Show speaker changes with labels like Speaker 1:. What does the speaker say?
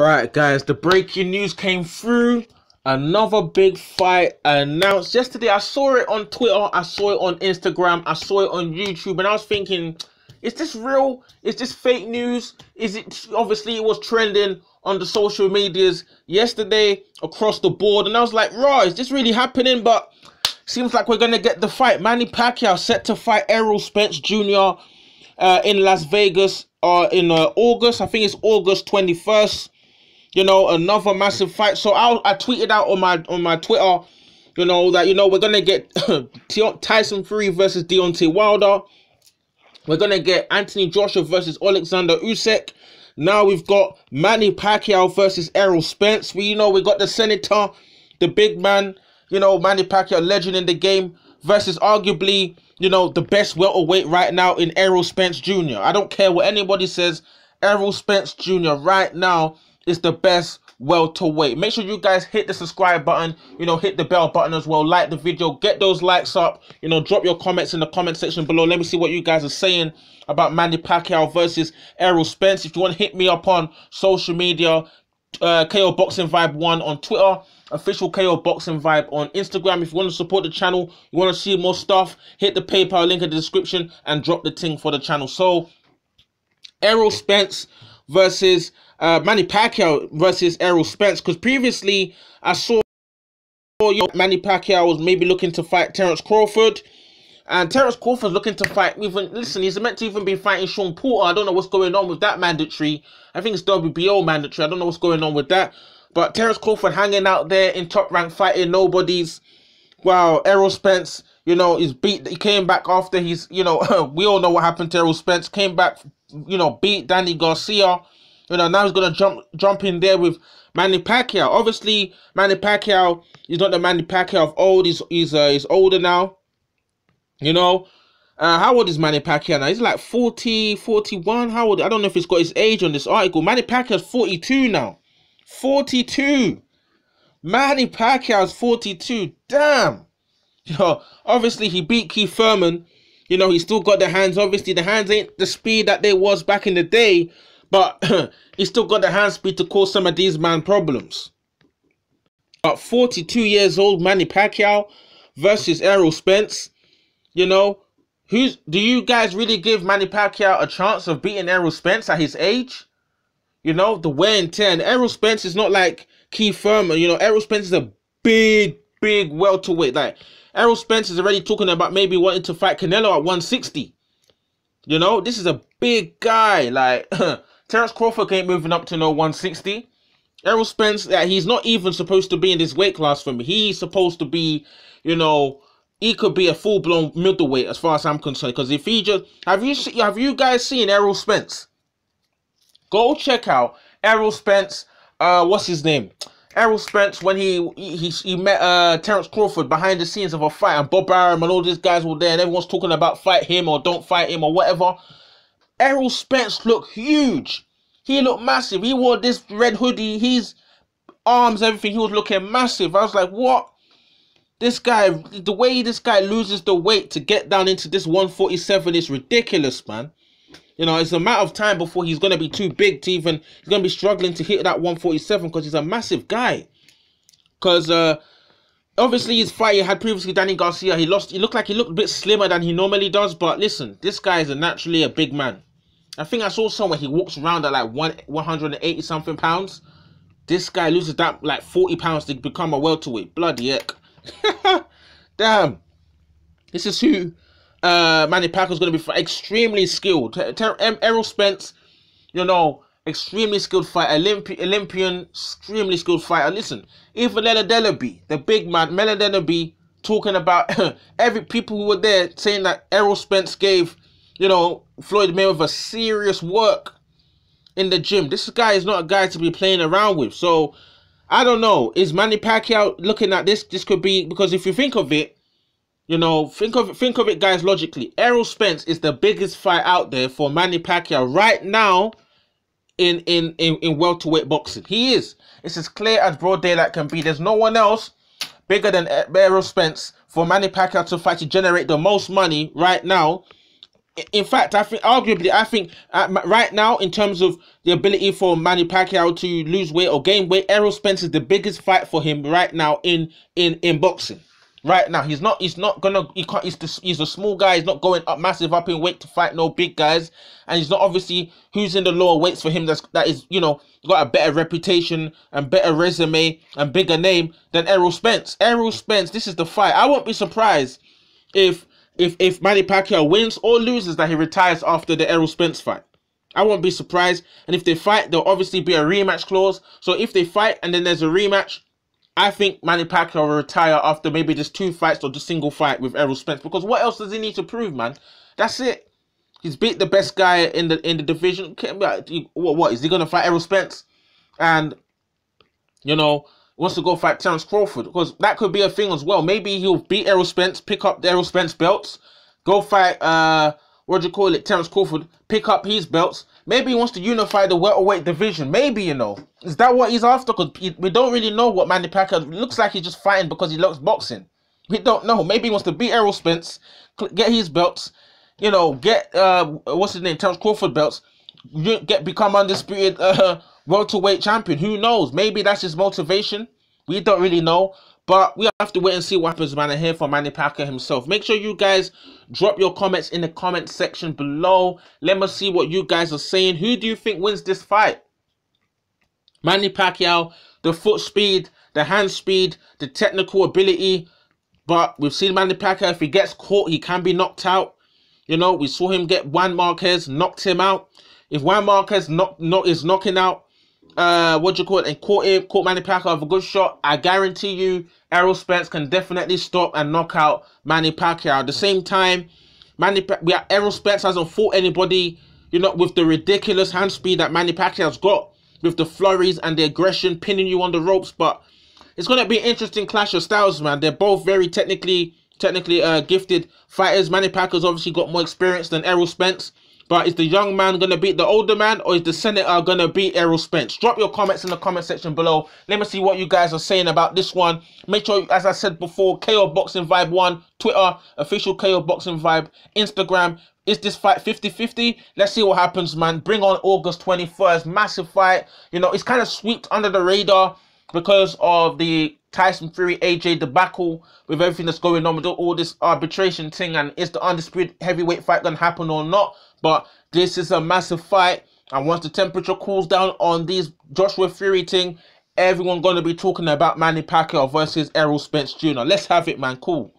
Speaker 1: Alright guys, the breaking news came through. Another big fight announced yesterday. I saw it on Twitter, I saw it on Instagram, I saw it on YouTube, and I was thinking, is this real? Is this fake news? Is it? Obviously it was trending on the social medias yesterday across the board, and I was like, raw, is this really happening? But seems like we're gonna get the fight. Manny Pacquiao set to fight Errol Spence Jr. In Las Vegas in August. I think it's August 21st. You know, another massive fight. So I tweeted out on my Twitter, you know, that, you know, we're gonna get Tyson Fury versus Deontay Wilder. We're gonna get Anthony Joshua versus Alexander Usyk. Now we've got Manny Pacquiao versus Errol Spence. We got the Senator, the big man, you know, Manny Pacquiao, legend in the game, versus arguably, you know, the best welterweight right now in Errol Spence Jr. I don't care what anybody says. Errol Spence Jr. right now is the best welterweight. Make sure you guys hit the subscribe button, you know, hit the bell button as well, like the video, get those likes up, you know, drop your comments in the comment section below. Let me see what you guys are saying about Manny Pacquiao versus Errol Spence. If you want to hit me up on social media, KO Boxing Vibe 1 on Twitter, official KO Boxing Vibe on Instagram. If you want to support the channel, you want to see more stuff, hit the PayPal link in the description and drop the thing for the channel. So Errol Spence versus Manny Pacquiao versus Errol Spence, because previously I saw Manny Pacquiao was maybe looking to fight Terence Crawford, and Terence Crawford's looking to fight even, listen, he's meant to even be fighting Sean Porter. I don't know what's going on with that mandatory. I think it's WBO mandatory. I don't know what's going on with that, but Terence Crawford hanging out there in top rank fighting nobodies, while Errol Spence, you know, is beat. He came back after he's, you know, we all know what happened to Errol Spence. Came back, you know, beat Danny Garcia. You know, now he's gonna jump in there with Manny Pacquiao. Obviously, Manny Pacquiao is not the Manny Pacquiao of old. He's older now. You know, how old is Manny Pacquiao now? He's like 40, 41. How old? I don't know if he's got his age on this article. Manny Pacquiao's 42 now. 42. Manny Pacquiao's 42. Damn. You know, obviously he beat Keith Thurman. You know, he's still got the hands. Obviously, the hands ain't the speed that they was back in the day, but he's still got the hand speed to cause some of these man problems. But 42 years old Manny Pacquiao versus Errol Spence. You know, do you guys really give Manny Pacquiao a chance of beating Errol Spence at his age? You know, the wear and tear. And Errol Spence is not like Keith Thurman. You know, Errol Spence is a big welterweight. Like, Errol Spence is already talking about maybe wanting to fight Canelo at 160. You know, this is a big guy. Like, Terence Crawford ain't moving up to no 160. Errol Spence, he's not even supposed to be in this weight class for me. He's supposed to be, you know, he could be a full-blown middleweight as far as I'm concerned. Because if he just, have you guys seen Errol Spence? Go check out Errol Spence. What's his name? Errol Spence, when he met Terence Crawford behind the scenes of a fight, and Bob Arum and all these guys were there, and everyone's talking about fight him or don't fight him or whatever. Errol Spence looked huge. He looked massive. He wore this red hoodie, his arms, everything. He was looking massive. I was like, what? This guy, the way this guy loses the weight to get down into this 147 is ridiculous, man. You know, it's a matter of time before he's going to be too big to even, he's going to be struggling to hit that 147 because he's a massive guy. Because obviously his fight he had previously, Danny Garcia, he looked like he looked a bit slimmer than he normally does. But listen, this guy is naturally a big man. I think I saw somewhere he walks around at like 180 something pounds. This guy loses that like 40 pounds to become a welterweight. Bloody heck. Damn. This is who Manny Pacquiao is going to be extremely skilled. Errol Spence, you know, extremely skilled fighter. Olympian, extremely skilled fighter. Listen, even Delaby, the big man, Delaby, talking about people who were there saying that Errol Spence gave, you know, Floyd Mayweather serious work in the gym. This guy is not a guy to be playing around with. So I don't know. Is Manny Pacquiao looking at this? This could be, because if you think of it, you know, think of it, guys, logically. Errol Spence is the biggest fight out there for Manny Pacquiao right now in welterweight boxing. He is. It's as clear as broad daylight can be. There's no one else bigger than Errol Spence for Manny Pacquiao to fight to generate the most money right now In fact, I think arguably, right now, in terms of the ability for Manny Pacquiao to lose weight or gain weight, Errol Spence is the biggest fight for him right now in boxing. Right now, he's not gonna, he can't, he's a small guy. He's not going up massive up in weight to fight no big guys, and he's not obviously who's in the lower weights for him. That is, you know, got a better reputation and better resume and bigger name than Errol Spence. Errol Spence, this is the fight. I won't be surprised if Manny Pacquiao wins or loses, that he retires after the Errol Spence fight. I won't be surprised. And if they fight, there'll obviously be a rematch clause. So if they fight and then there's a rematch, I think Manny Pacquiao will retire after maybe just 2 fights or just single fight with Errol Spence. Because what else does he need to prove, man? That's it. He's beat the best guy in the division. What is he gonna fight Errol Spence? And you know, wants to go fight Terence Crawford, because that could be a thing as well. Maybe he'll beat Errol Spence, pick up the Errol Spence belts, go fight Terence Crawford, pick up his belts. Maybe he wants to unify the welterweight division. Maybe, you know, is that what he's after? Because we don't really know what Manny Pacquiao looks like. He's just fighting because he loves boxing. We don't know. Maybe he wants to beat Errol Spence, get his belts, you know, get what's his name, Terence Crawford belts, become undisputed welterweight champion. Who knows? Maybe that's his motivation. We don't really know, but we have to wait and see what happens, man. And hear from Manny Pacquiao himself. Make sure you guys drop your comments in the comment section below. Let me see what you guys are saying. Who do you think wins this fight? Manny Pacquiao, the foot speed, the hand speed, the technical ability. But we've seen Manny Pacquiao, if he gets caught, he can be knocked out. You know, we saw him get Juan Marquez, knocked him out. If Juan Marquez is knocking out and caught Manny Pacquiao with a good shot, I guarantee you Errol Spence can definitely stop and knock out Manny Pacquiao. At the same time, Errol Spence hasn't fought anybody, you know, with the ridiculous hand speed that Manny Pacquiao's got, with the flurries and the aggression, pinning you on the ropes. But it's going to be an interesting clash of styles, man. They're both very technically gifted fighters. Manny Pacquiao's obviously got more experience than Errol Spence. But is the young man going to beat the older man, or is the senator going to beat Errol Spence? Drop your comments in the comment section below. Let me see what you guys are saying about this one. Make sure, as I said before, KO Boxing Vibe 1, Twitter, official KO Boxing Vibe, Instagram. Is this fight 50-50? Let's see what happens, man. Bring on August 21st. Massive fight. You know, it's kind of swept under the radar because of the Tyson Fury AJ debacle, with everything that's going on with all this arbitration thing, and is the undisputed heavyweight fight going to happen or not? But this is a massive fight, and once the temperature cools down on these Joshua Fury thing, everyone going to be talking about Manny Pacquiao versus Errol Spence Jr. Let's have it, man. Cool.